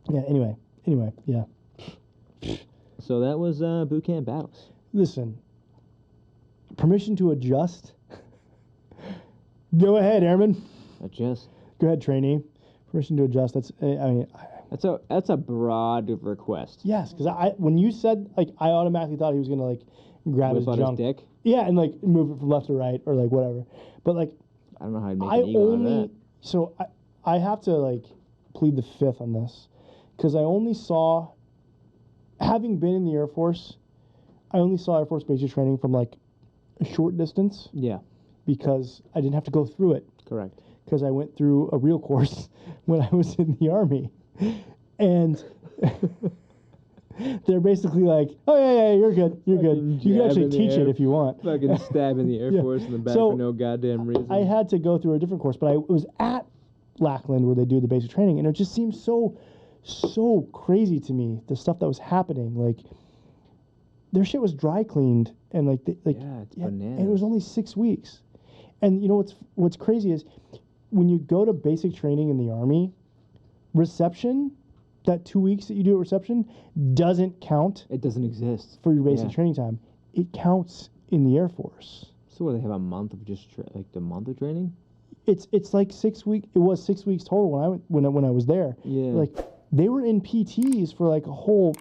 Yeah. Anyway. Yeah. So that was boot camp battles. Listen. Permission to adjust. Go ahead, airman. Adjust. Go ahead, trainee. Permission to adjust. That's. I mean. That's a broad request. Yes, because when you said, like, I automatically thought he was gonna like grab Whip his out junk, his dick. yeah, and like move it from left to right or like whatever. But like, I don't know how I'd make I an eagle out of only that. so I have to like plead the fifth on this because I only saw, having been in the Air Force, I only saw Air Force basic training from like a short distance Yeah, because I didn't have to go through it correct. because I went through a real course when I was in the Army. And they're basically like, oh, yeah, you're good. You're good. Fucking You can jab actually in the teach air. it if you want. Fucking stab in the Air Yeah. Force in the back So, for no goddamn reason. I had to go through a different course, but I was at Lackland where they do the basic training, and it just seemed so crazy to me, the stuff that was happening. Like, their shit was dry cleaned, and like, Yeah, it's and it bananas. was only 6 weeks. And you know what's crazy is when you go to basic training in the Army, reception, that 2 weeks that you do at reception doesn't count It doesn't exist. for your basic Yeah. training time. It counts in the Air Force. So what, they have a month of just like the month of training? It's like 6 weeks. It was 6 weeks total when I was there. Yeah. Like, they were in PTs for like a whole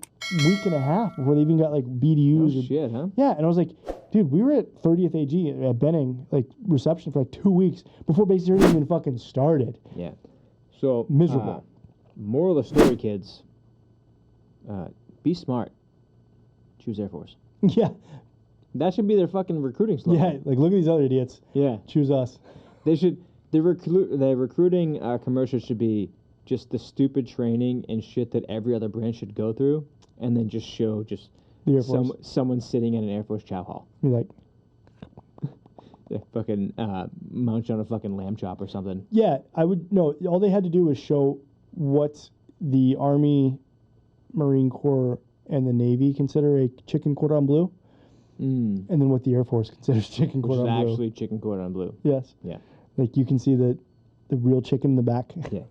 week and a half before they even got like BDUs. Oh shit, huh? Yeah, and I was like, dude, we were at 30th AG at Benning, like reception for like 2 weeks before basic training even fucking started. Yeah. So Miserable. Moral of the story, kids. Be smart. Choose Air Force. Yeah, That should be their fucking recruiting slogan. yeah. Like, look at these other idiots. Yeah. Choose us. They should. The recruiting commercial should be just the stupid training and shit that every other branch should go through, and then just show just The Air Force. someone sitting in an Air Force chow hall. Be like, They fucking munch on a fucking lamb chop or something. yeah, I would no. All they had to do was show what the Army, Marine Corps, and the Navy consider a chicken cordon bleu, and then what the Air Force considers chicken Which cordon is bleu. actually chicken cordon bleu. Yes. Yeah. Like you can see the real chicken in the back. Yeah.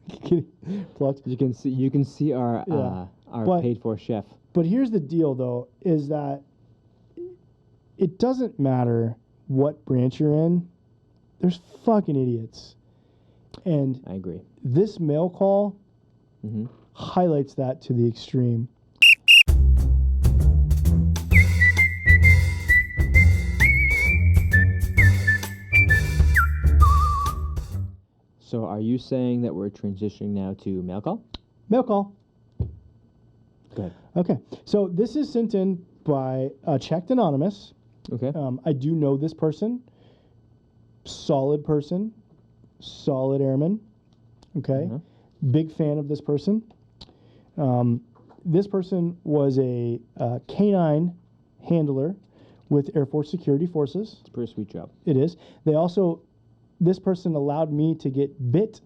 Plucked. You can see our paid for chef. But here's the deal, though, is that it doesn't matter what branch you're in. There's fucking idiots. And I agree. this mail call highlights that to the extreme. So are you saying that we're transitioning now to mail call? Mail call. Good. Okay. So this is sent in by Checked Anonymous. Okay. I do know this person. Solid person. Solid airman. Okay. Big fan of this person. This person was a canine handler with Air Force Security Forces. It's a pretty sweet job. It is. This person allowed me to get bit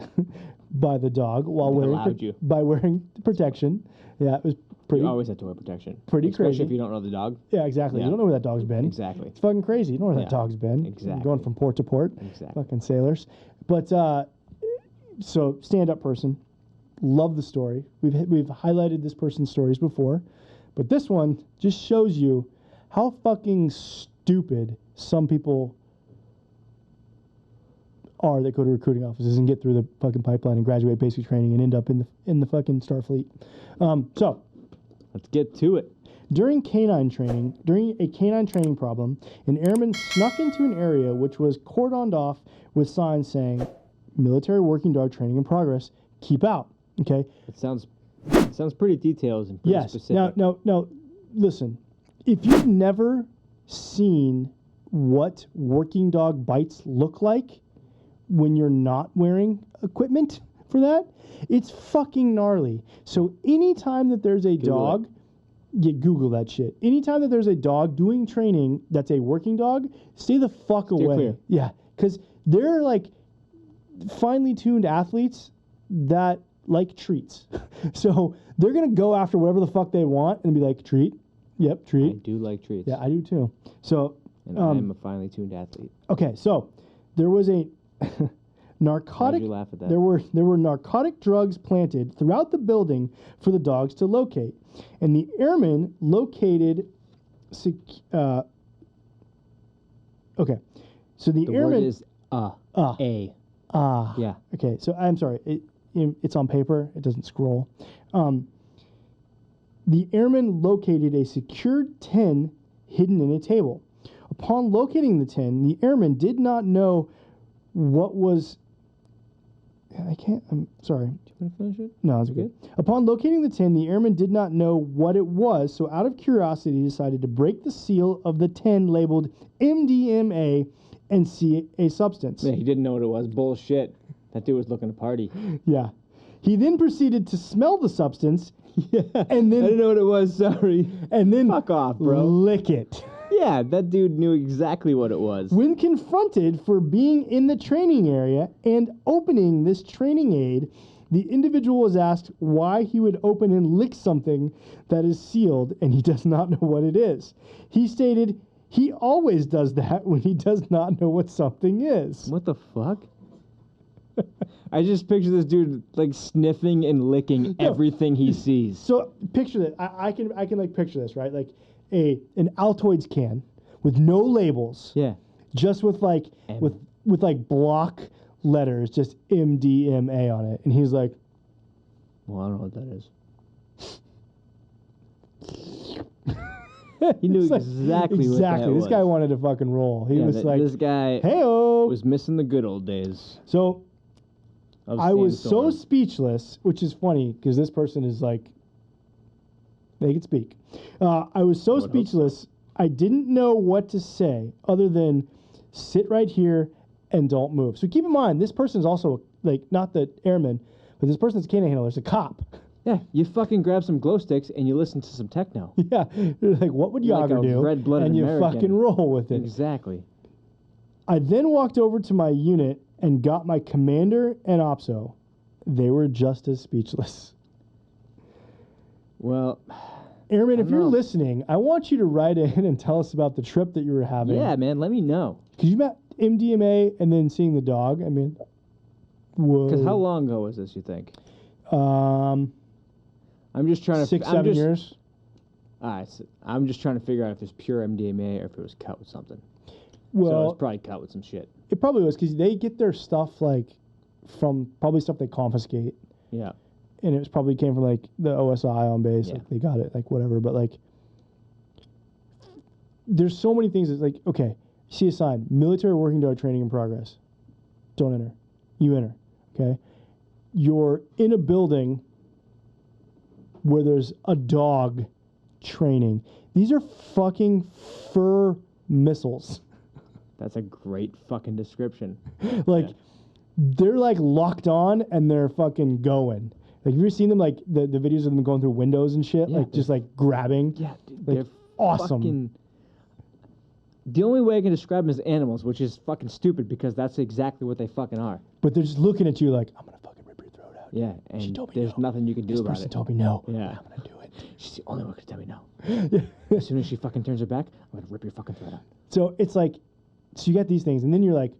by the dog while wearing protection. Yeah, it was pretty. You always have to wear protection. Pretty Especially crazy. if you don't know the dog. Yeah, exactly. Yeah. You don't know where that dog's been. Exactly. It's fucking crazy. You don't know where that dog's been. Exactly. Going from port to port. Exactly. Fucking sailors. But so stand-up person. Love the story. We've highlighted this person's stories before, but this one just shows you how fucking stupid some people are that go to recruiting offices and get through the fucking pipeline and graduate basic training and end up in the fucking Starfleet. So let's get to it. During a canine training problem, an airman snuck into an area which was cordoned off with signs saying, "Military working dog training in progress. Keep out." Okay. It sounds pretty detailed and pretty specific. Now, listen. If you've never seen what working dog bites look like when you're not wearing equipment for that, it's fucking gnarly. So anytime that there's a dog, Google that shit. Anytime that there's a dog doing training that's a working dog, stay the fuck away. Clear. Yeah, because they're like finely tuned athletes that like treats. So they're going to go after whatever the fuck they want and be like, treat. Yep, treat. I do like treats. Yeah, I do too. So, and I'm a finely tuned athlete. Okay, so there was a narcotic. Why'd you laugh at that? There were narcotic drugs planted throughout the building for the dogs to locate, and the airmen located. Okay, so the airmen word is a. Yeah. Okay, so I'm sorry. It's on paper. It doesn't scroll. The airmen located a secured tin hidden in a table. Upon locating the tin, the airmen did not know what was... I'm sorry. Do you want to finish it? No, it's okay. Upon locating the tin, the airmen did not know what it was, so out of curiosity, decided to break the seal of the tin labeled MDMA and see a substance. Yeah, he didn't know what it was. Bullshit. That dude was looking to party. Yeah. He then proceeded to smell the substance. Yeah. And then... I didn't know what it was, sorry. And then... Fuck off, bro. Lick it. Yeah, that dude knew exactly what it was. When confronted for being in the training area and opening this training aid, the individual was asked why he would open and lick something that is sealed, and he does not know what it is. He stated he always does that when he does not know what something is. What the fuck? I just picture this dude like sniffing and licking everything he sees. So picture that. I can like picture this, right? Like an Altoids can with no labels. Yeah. Just with like with like block letters, just MDMA on it, and he's like, "Well, I don't know what that is." He knew exactly what that was. This guy wanted to fucking roll. He was like, this guy "Hey-o." was missing the good old days. So I was so speechless, which is funny because this person is like, they can speak. I was so speechless, I didn't know what to say other than sit right here and don't move. So keep in mind, this person is also like not the airman, but this person's a canine handler. It's a cop. Yeah, you fucking grab some glow sticks and you listen to some techno. Yeah, like what would Yager do? Red-blooded and you American. fucking roll with it. Exactly. I then walked over to my unit and got my commander and OPSO. They were just as speechless. Well, Airman, if you're listening, I want you to write in and tell us about the trip that you were having. Yeah, man, let me know. Because you met MDMA and then seeing the dog. I mean, whoa. Because how long ago was this, you think? I'm just trying to... 6-7 years. All right, so I'm just trying to figure out if it's pure MDMA or if it was cut with something. Well, so it's probably cut with some shit. It probably was, because they get their stuff, like, from probably stuff they confiscate. Yeah. And it was probably came from, like, the OSI on base. Yeah. Like, they got it, like, whatever. But, like, there's so many things that's like, okay, see a sign, military working dog training in progress. Don't enter. You enter, okay? You're in a building where there's a dog training. These are fucking fur missiles. That's a great fucking description. Like, they're, like, locked on and they're fucking going. Like, have you ever seen them, like, the videos of them going through windows and shit? Yeah, like, just, like, grabbing? Yeah, dude, like, they're awesome. The only way I can describe them as animals, which is fucking stupid because that's exactly what they fucking are. But they're just looking at you like, I'm going to fucking rip your throat out. Yeah, and there's nothing you can do about it. This person told me no. Yeah. I'm going to do it. She's the only one who can tell me no. As soon as she fucking turns her back, I'm going to rip your fucking throat out. So it's like, so you got these things, and then you're like,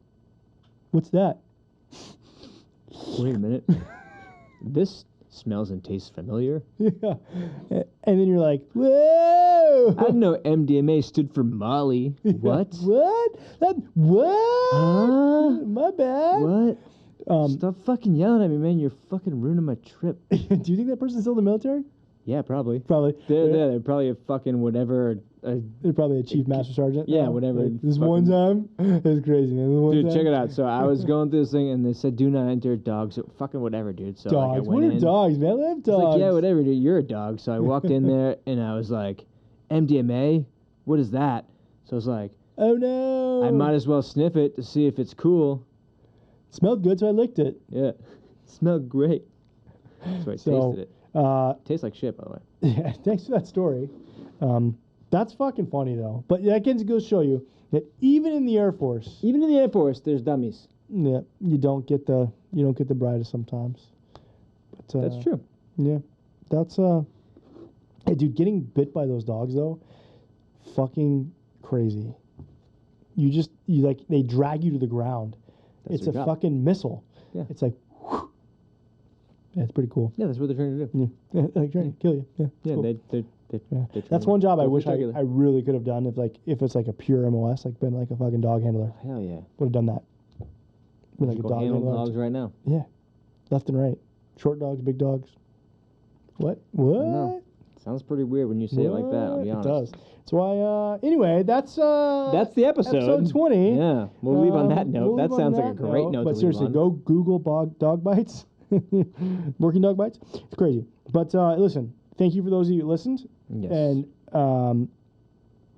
what's that? Wait a minute. This smells and tastes familiar. Yeah. And then you're like, whoa! I didn't know MDMA stood for Molly. What? What? What? Huh? My bad. What? Stop fucking yelling at me, man. You're fucking ruining my trip. Do you think that person's still in the military? Yeah, probably. Probably. They're probably a fucking whatever. They're probably a chief master sergeant. Yeah, whatever. Like, this one time, it was crazy, man. Dude, check it out. So I was going through this thing, and they said, "Do not enter dogs." So fucking whatever, dude. So dogs. Like, I went what are dogs, man? I love dogs. Like, yeah, whatever, dude. You're a dog. So I walked in there, and I was like, "MDMA? What is that?" So I was like, "Oh no! I might as well sniff it to see if it's cool." It smelled good, so I licked it. Yeah, it smelled great. So I tasted it. Tastes like shit, by the way. Yeah, thanks for that story. That's fucking funny though. But that goes to show you that even in the Air Force, there's dummies. Yeah, you don't get the brightest sometimes. But, that's true. Yeah, that's hey, dude, getting bit by those dogs though, fucking crazy. You like they drag you to the ground. It's a fucking missile. Yeah, it's like. Whew. Yeah, it's pretty cool. Yeah, that's what they're trying to do. Yeah, like trying to kill you. Yeah, yeah, cool. That's one job I wish I really could have done if it's like a pure MOS, like been like a fucking dog handler. Hell yeah, would have done that. Been like a dog handler. Dogs right now. Yeah, left and right, short dogs, big dogs. What? Sounds pretty weird when you say it like that. I'll be honest. It does. That's why. Anyway, that's the episode. Episode 20. Yeah, we'll leave on that note. That sounds like a great note. But seriously, go Google dog bites. Working dog bites. It's crazy. But listen, thank you for those of you who listened. Yes. And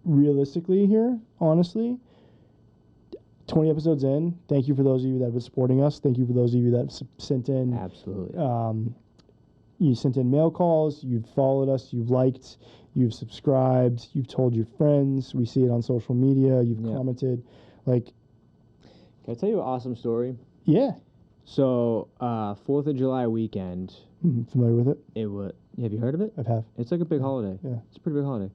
realistically here, honestly, 20 episodes in, thank you for those of you that have been supporting us. Thank you for those of you that have sent in. Absolutely. You sent in mail calls. You've followed us. You've liked. You've subscribed. You've told your friends. We see it on social media. You've commented. Like, can I tell you an awesome story? Yeah. So, 4th of July weekend. Familiar with it? It was. Have you heard of it? I have. It's like a big holiday. Yeah. It's a pretty big holiday.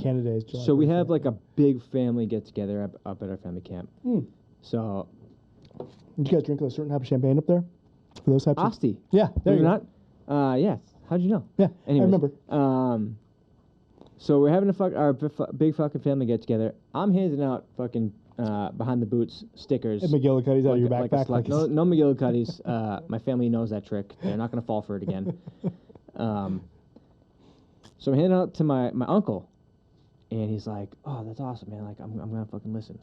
Canada is July. So we have like a big family get together up at our family camp. So. Did you guys drink a certain type of champagne up there? For those types Asti. Yeah. There you go. Not? Yes. How'd you know? Yeah. Anyways, I remember. So we're having our big fucking family get together. I'm handing out fucking behind the boots stickers. And McGillicuddy's out of your backpack. No McGillicuddy's. My family knows that trick. They're not going to fall for it again. So I'm handing out to my uncle, and he's like, "Oh, that's awesome, man! Like I'm gonna fucking listen."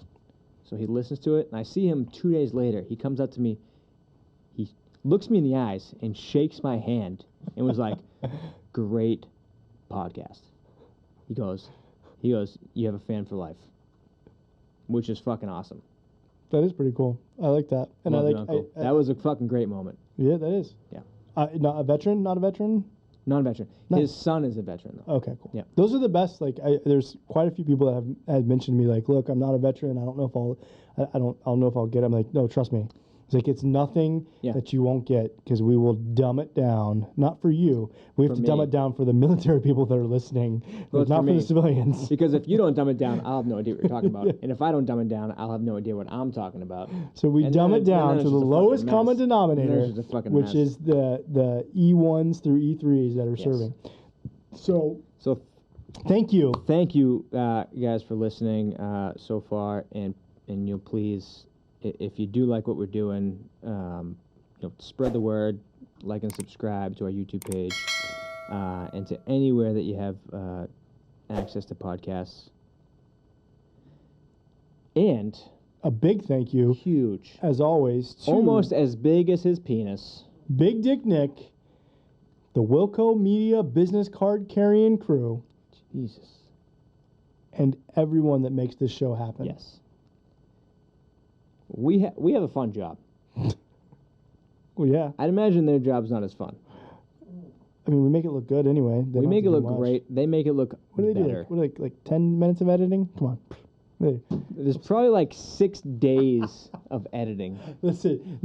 So he listens to it, and I see him 2 days later. He comes up to me, he looks me in the eyes and shakes my hand, and was like, "Great podcast." He goes, "You have a fan for life," which is fucking awesome. That is pretty cool. I like that, and that was a fucking great moment. Yeah, that is. Yeah. Not a veteran. Non-veteran. Nice. His son is a veteran, though. Okay, cool. Yeah. Those are the best. Like, there's quite a few people that have mentioned to me, like, look, I'm not a veteran. I don't know if I'll get them. Like, no, trust me. It's like it's nothing that you won't get because we will dumb it down. Not for you. We have to dumb it down for the military people that are listening, but not for the civilians. Because if you don't dumb it down, I'll have no idea what you're talking about. And if I don't dumb it down, I'll have no idea what I'm talking about. So we dumb it down to the lowest common denominator, which is the E1s through E3s that are serving. So thank you. Thank you, guys, for listening so far. And please, if you do like what we're doing, spread the word, like and subscribe to our YouTube page, and to anywhere that you have access to podcasts. And a big thank you, huge, as always, to almost as big as his penis, Big Dick Nick, the Wilco Media business card carrying crew. Jesus. And everyone that makes this show happen. Yes. We have a fun job. Well, yeah. I'd imagine their job's not as fun. I mean, we make it look good anyway. We make it look great. They make it look what do they better. do? What, like 10 minutes of editing? Come on. There's probably like 6 days of editing. Listen.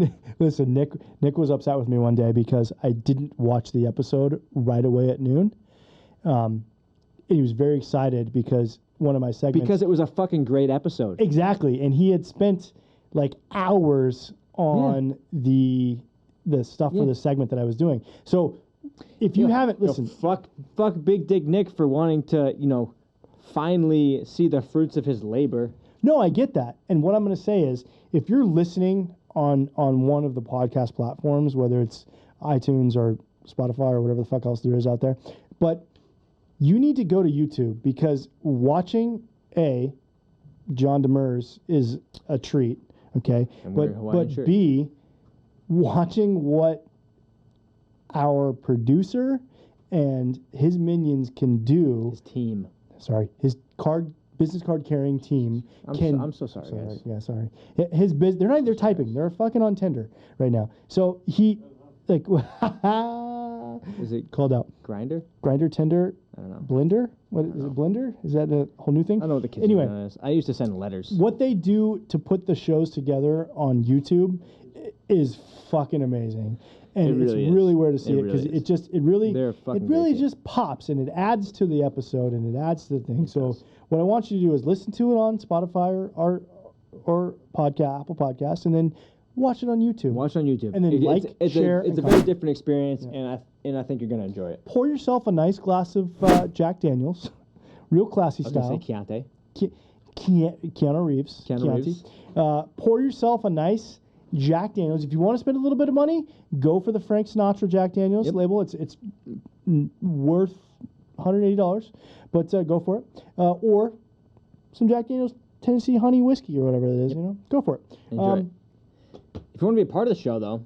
Nick was upset with me one day because I didn't watch the episode right away at noon. He was very excited because one of my segments... Because it was a fucking great episode. Exactly. And he had spent like hours on the stuff for the segment that I was doing. So if you haven't... Listen. Fuck Big Dick Nick for wanting to, finally see the fruits of his labor. No, I get that. And what I'm going to say is, if you're listening on one of the podcast platforms, whether it's iTunes or Spotify or whatever the fuck else there is out there, but you need to go to YouTube because watching John Demers is a treat, okay? But B, watching what our producer and his minions can do. His team. Sorry, his business card carrying team I'm so sorry, guys. Yeah, sorry. They're not. They're typing. They're fucking on Tinder right now. So he, like, is it called out? Grinder, Tinder. I don't know. Blender. What is it? Blender? Is that a whole new thing? I don't know what the kids anyway. Is. I used to send letters. What they do to put the shows together on YouTube is fucking amazing. And it's really where to see it because it really just pops and it adds to the episode and it adds to the thing. So what I want you to do is listen to it on Spotify or Apple Podcasts, and then watch it on YouTube. Watch it on YouTube, and then share. It's a very different experience, and I think you're gonna enjoy it. Pour yourself a nice glass of Jack Daniels, real classy style. I was gonna say Keanu Reeves. Pour yourself a nice Jack Daniels. If you want to spend a little bit of money, go for the Frank Sinatra Jack Daniels label. It's worth $180, but go for it. Or some Jack Daniels Tennessee Honey Whiskey or whatever it is. Go for it. Enjoy it. If you want to be a part of the show, though,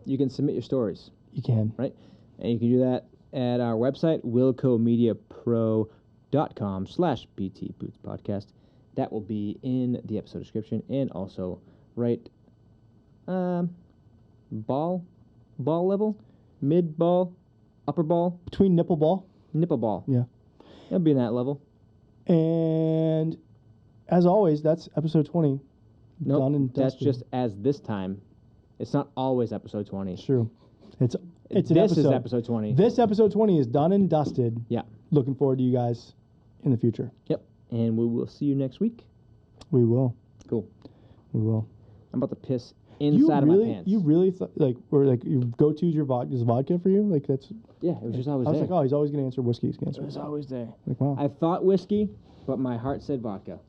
you can submit your stories. You can, right? And you can do that at our website, wilcomediapro.com/BT Boots Podcast. That will be in the episode description and also right. Ball level, mid ball, upper ball, between nipple ball. Yeah, it'll be in that level. And as always, that's episode 20. No, done and that's dusted. just as this time. It's not always episode 20. It's true. This is episode 20. This episode 20 is done and dusted. Yeah. Looking forward to you guys in the future. Yep. And we will see you next week. We will. Cool. We will. I'm about to piss inside of my pants. You really you go to your vodka? Is vodka for you? Like that's. Yeah, it was just always there. I was like, oh, he's always going to answer whiskey. He's going to answer. It was always there. Like, wow. I thought whiskey, but my heart said vodka.